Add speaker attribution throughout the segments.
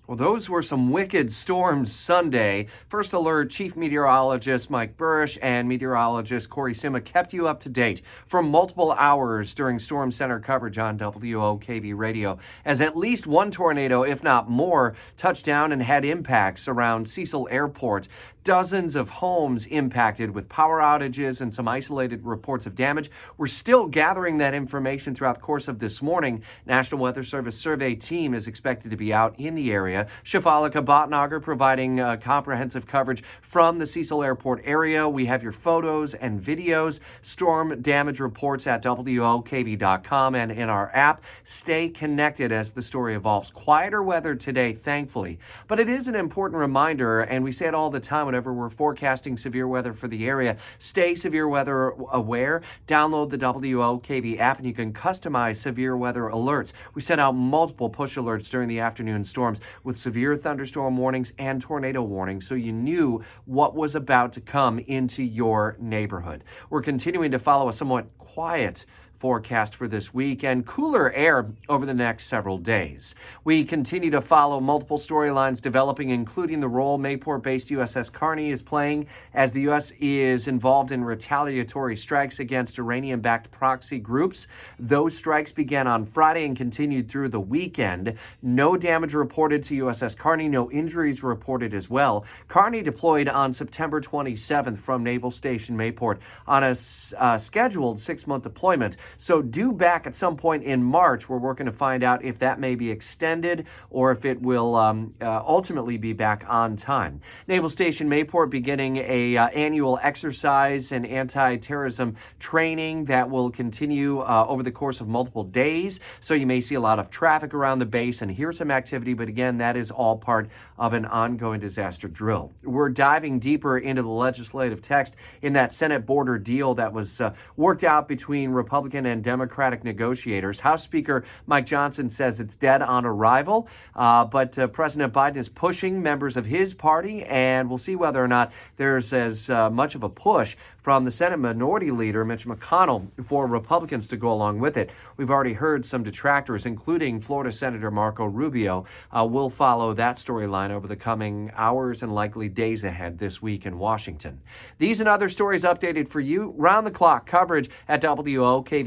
Speaker 1: Well, those were some wicked storms Sunday. First Alert Chief Meteorologist Mike Burrish and meteorologist Corey Sima kept you up to date for multiple hours during Storm Center coverage on WOKV radio, as at least one tornado, if not more, touched down and had impacts around Cecil Airport. Dozens of homes impacted with power outages and some isolated reports of damage. We're still gathering that information throughout the course of this morning. National Weather Service survey team is expected to be out in the area. Shafalika Botnager providing comprehensive coverage from the Cecil Airport area. We have your photos and videos, storm damage reports at WOKV.com and in our app. Stay connected as the story evolves. Quieter weather today, thankfully. But it is an important reminder, and we say it all the time whenever we're forecasting severe weather for the area. Stay severe weather aware. Download the WOKV app, and you can customize severe weather alerts. We sent out multiple push alerts during the afternoon storms with severe thunderstorm warnings and tornado warnings, so you knew what was about to come into your neighborhood. We're continuing to follow a somewhat quiet forecast for this week and cooler air over the next several days. We continue to follow multiple storylines developing, including the role Mayport-based USS Carney is playing as the U.S. is involved in retaliatory strikes against Iranian-backed proxy groups. Those strikes began on Friday and continued through the weekend. No damage reported to USS Carney, no injuries reported as well. Carney deployed on September 27th from Naval Station Mayport on a scheduled 6-month deployment. So due back at some point in March. We're working to find out if that may be extended or if it will ultimately be back on time. Naval Station Mayport beginning a annual exercise and anti-terrorism training that will continue over the course of multiple days. So you may see a lot of traffic around the base and hear some activity, but again, that is all part of an ongoing disaster drill. We're diving deeper into the legislative text in that Senate border deal that was worked out between Republican and Democratic negotiators. House Speaker Mike Johnson says it's dead on arrival, but President Biden is pushing members of his party, and we'll see whether or not there's as much of a push from the Senate Minority Leader, Mitch McConnell, for Republicans to go along with it. We've already heard some detractors, including Florida Senator Marco Rubio. We'll follow that storyline over the coming hours and likely days ahead this week in Washington. These and other stories updated for you, round-the-clock coverage at WOKV.com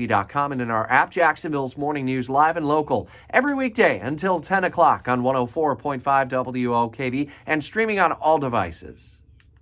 Speaker 1: and in our app. Jacksonville's Morning News live and local every weekday until 10 o'clock on 104.5 WOKV and streaming on all devices.